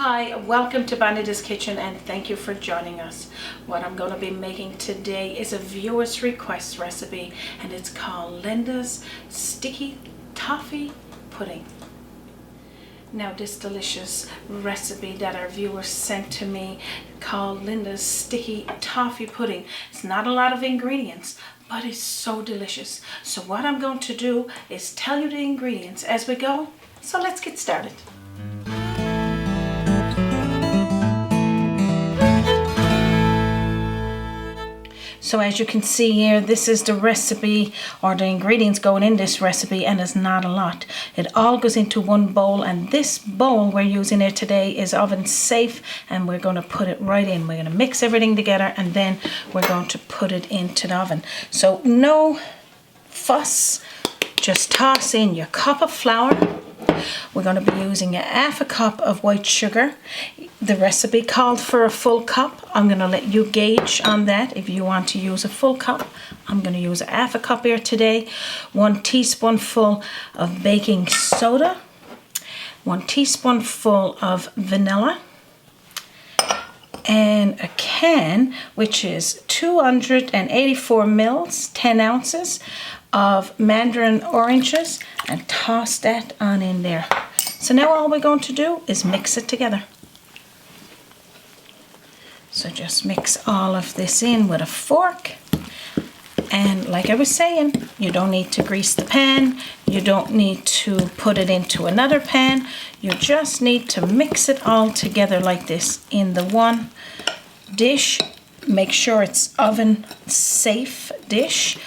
Hi, welcome to Bonita's Kitchen and thank you for joining us. What I'm going to be making today is a viewer's request recipe and it's called Linda's Sticky Toffee Pudding. Now this delicious recipe that our viewers sent to me called Linda's Sticky Toffee Pudding. It's not a lot of ingredients, but it's so delicious. So what I'm going to do is tell you the ingredients as we go. So let's get started. So as you can see here, this is the recipe or the ingredients going in this recipe, and it's not a lot. It all goes into one bowl, and this bowl we're using here today is oven safe, and we're going to put it right in. We're going to mix everything together and then we're going to put it into the oven. So no fuss, just toss in your cup of flour. We're going to be using a half a cup of white sugar. The recipe called for a full cup. I'm going to let you gauge on that if you want to use a full cup. I'm going to use a half a cup here today. 1 teaspoonful of baking soda. 1 teaspoonful of vanilla. And a can, which is 284 mils, 10 ounces of mandarin oranges, and toss that on in there. So now all we're going to do is mix it together. So just mix all of this in with a fork. And like I was saying, you don't need to grease the pan. You don't need to put it into another pan. You just need to mix it all together like this in the one dish. Make sure it's oven safe dish.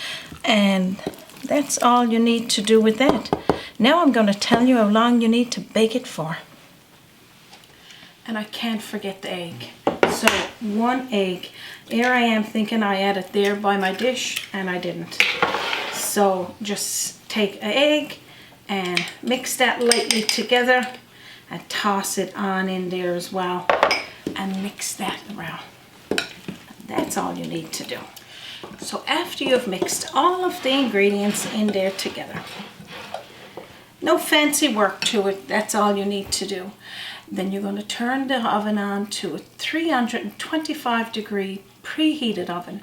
And that's all you need to do with that. Now I'm going to tell you how long you need to bake it for. And I can't forget the egg. So 1 egg. Here I am thinking I had it there by my dish and I didn't. So just take an egg and mix that lightly together and toss it on in there as well and mix that around. That's all you need to do. So after you've mixed all of the ingredients in there together, no fancy work to it, that's all you need to do. Then you're going to turn the oven on to a 325 degree preheated oven.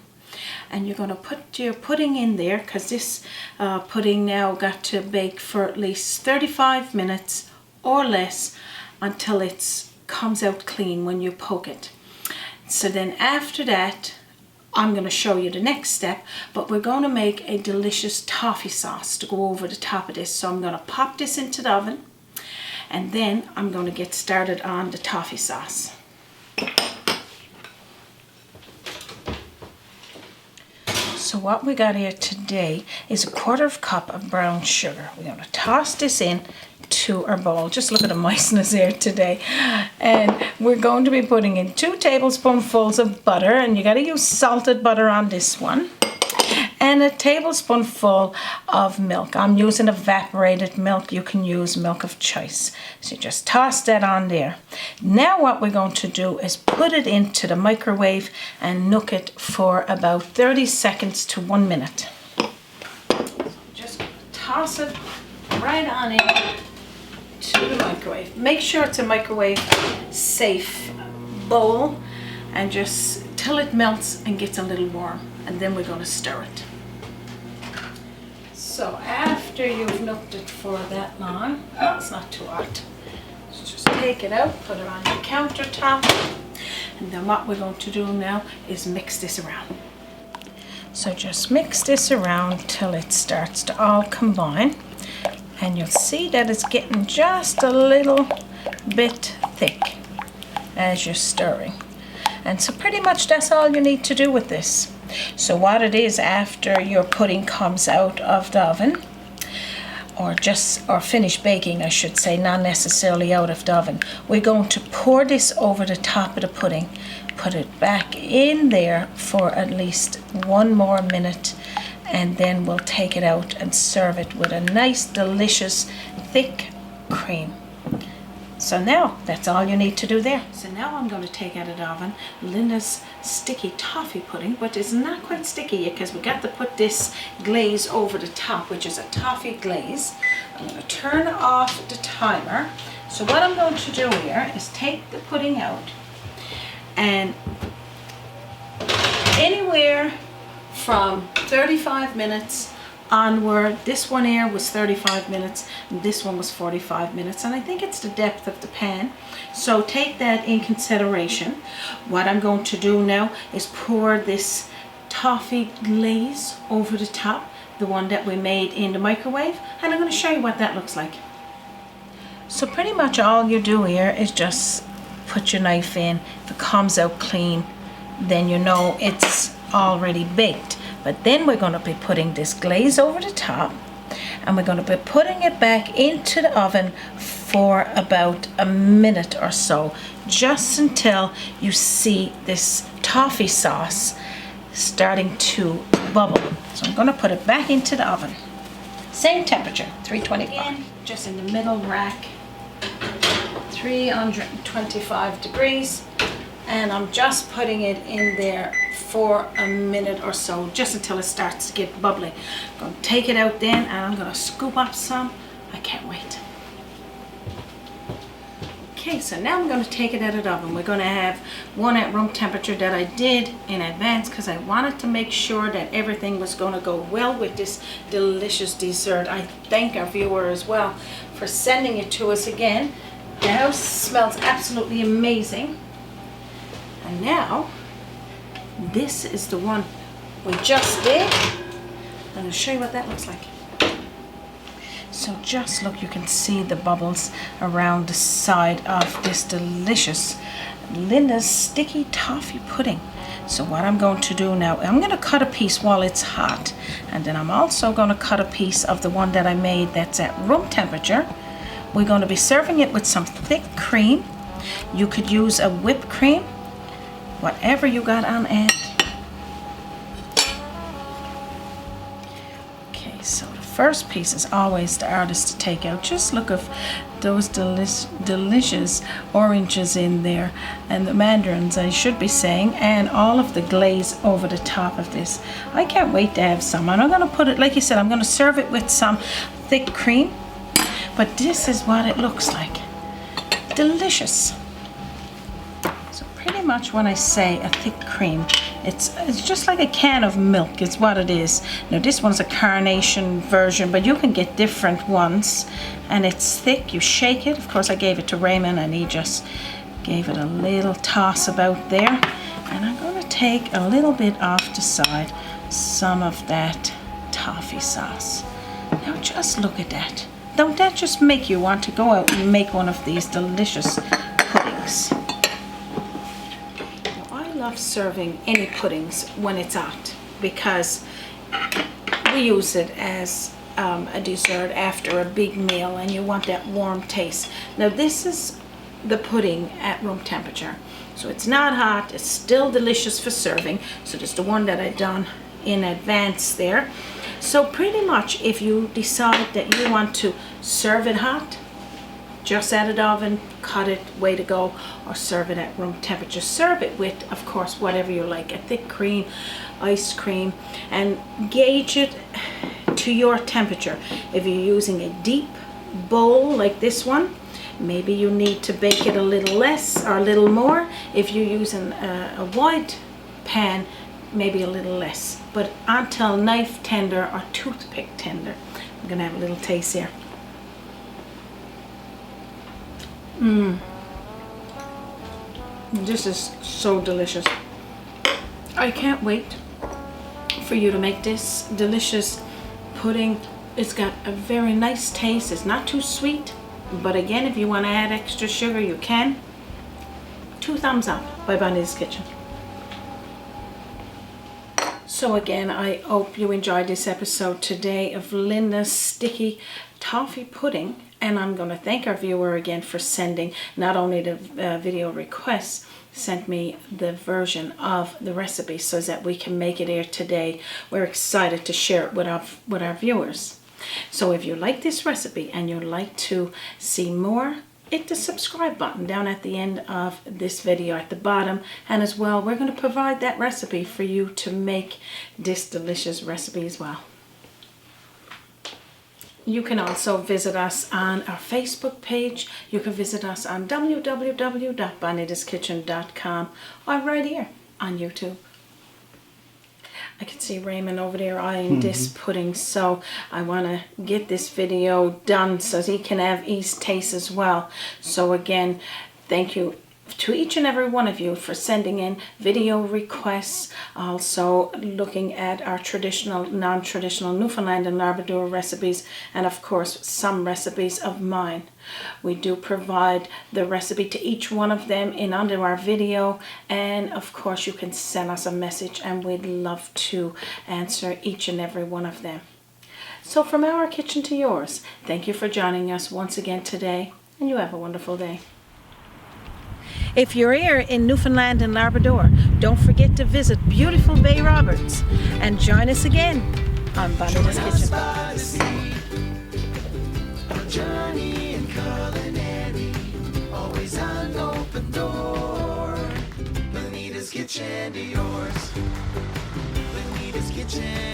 And you're going to put your pudding in there, because this pudding now got to bake for at least 35 minutes or less until it comes out clean when you poke it. So then after that, I'm going to show you the next step, but we're going to make a delicious toffee sauce to go over the top of this. So I'm going to pop this into the oven and then I'm going to get started on the toffee sauce. So what we got here today is a 1/4 cup of brown sugar. We're going to toss this in to our bowl. Just look at the moistness here today. And we're going to be putting in 2 tablespoonfuls of butter, and you got to use salted butter on this one, and a tablespoonful of milk. I'm using evaporated milk. You can use milk of choice. So just toss that on there. Now what we're going to do is put it into the microwave and nook it for about 30 seconds to 1 minute. Just toss it right on in to the microwave. Make sure it's a microwave safe bowl, and just till it melts and gets a little warm, and then we're going to stir it. So after you've nooked it for that long, it's not too hot, so just take it out, put it on your countertop, and then what we're going to do now is mix this around. So just mix this around till it starts to all combine. And you'll see that it's getting just a little bit thick as you're stirring. And so pretty much that's all you need to do with this. So what it is, after your pudding comes out of the oven, or finished baking I should say, not necessarily out of the oven, we're going to pour this over the top of the pudding, put it back in there for at least 1 more minute, and then we'll take it out and serve it with a nice delicious thick cream. So now that's all you need to do there. So now I'm going to take out of the oven Linda's sticky toffee pudding, but it's not quite sticky yet because we got to put this glaze over the top, which is a toffee glaze. I'm going to turn off the timer So what I'm going to do here is take the pudding out, and anywhere from 35 minutes onward. This one here was 35 minutes and this one was 45 minutes, and I think it's the depth of the pan, so take that in consideration. What I'm going to do now is pour this toffee glaze over the top, the one that we made in the microwave, and I'm going to show you what that looks like. So pretty much all you do here is just put your knife in. If it comes out clean, then you know it's already baked. But then we're going to be putting this glaze over the top, and we're going to be putting it back into the oven for about a minute or so, just until you see this toffee sauce starting to bubble. So I'm going to put it back into the oven. Same temperature, 325. Just in the middle rack, 325 degrees. And I'm just putting it in there for a minute or so, just until it starts to get bubbly. I'm going to take it out then, and I'm going to scoop up some. I can't wait. Okay, so now I'm going to take it out of the oven. We're going to have one at room temperature that I did in advance because I wanted to make sure that everything was going to go well with this delicious dessert. I thank our viewer as well for sending it to us again. The house smells absolutely amazing. And now, this is the one we just did. I'm going to show you what that looks like. So just look, you can see the bubbles around the side of this delicious Linda's sticky toffee pudding. So what I'm going to do now, I'm going to cut a piece while it's hot, and then I'm also going to cut a piece of the one that I made that's at room temperature. We're going to be serving it with some thick cream. You could use a whipped cream, whatever you got on hand. Okay, so the first piece is always the hardest to take out. Just look at those delicious oranges in there, and the mandarins, I should be saying, and all of the glaze over the top of this. I can't wait to have some. And I'm going to put it, like you said, I'm going to serve it with some thick cream, but this is what it looks like. Delicious. Pretty much when I say a thick cream, it's just like a can of milk. It's what it is. Now this one's a carnation version, but you can get different ones, and it's thick. You shake it. Of course I gave it to Raymond, and he just gave it a little toss about there. And I'm going to take a little bit off the side, some of that toffee sauce. Now just look at that. Don't that just make you want to go out and make one of these delicious puddings? I love serving any puddings when it's hot, because we use it as a dessert after a big meal, and you want that warm taste. Now this is the pudding at room temperature, so it's not hot, it's still delicious for serving. So there's the one that I done in advance there. So pretty much if you decide that you want to serve it hot, just out of the oven, cut it, way to go, or serve it at room temperature. Serve it with, of course, whatever you like, a thick cream, ice cream, and gauge it to your temperature. If you're using a deep bowl like this one, maybe you need to bake it a little less or a little more. If you're using a wide pan, maybe a little less, but until knife tender or toothpick tender. I'm gonna have a little taste here. This is so delicious. I can't wait for you to make this delicious pudding. It's got a very nice taste. It's not too sweet, but again, if you want to add extra sugar, you can. 2 thumbs up by Bonita's Kitchen. So again, I hope you enjoyed this episode today of Linda's sticky toffee pudding. And I'm going to thank our viewer again for sending not only the video requests, sent me the version of the recipe so that we can make it here today. We're excited to share it with our viewers. So if you like this recipe and you'd like to see more, hit the subscribe button down at the end of this video at the bottom. And as well, we're going to provide that recipe for you to make this delicious recipe as well. You can also visit us on our Facebook page. You can visit us on www.bonitaskitchen.com or right here on YouTube. I can see Raymond over there eyeing this pudding, so I want to get this video done so he can have his taste as well. So again, thank you to each and every one of you for sending in video requests, also looking at our traditional, non-traditional Newfoundland and Labrador recipes, and of course some recipes of mine. We do provide the recipe to each one of them in under our video, and of course you can send us a message and we'd love to answer each and every one of them. So from our kitchen to yours, thank you for joining us once again today, and you have a wonderful day. If you're here in Newfoundland and Labrador, don't forget to visit beautiful Bay Roberts and join us again on Bonita's Kitchen. A journey in culinary, always an open door. Bonita's Kitchen to yours. Bonita's Kitchen.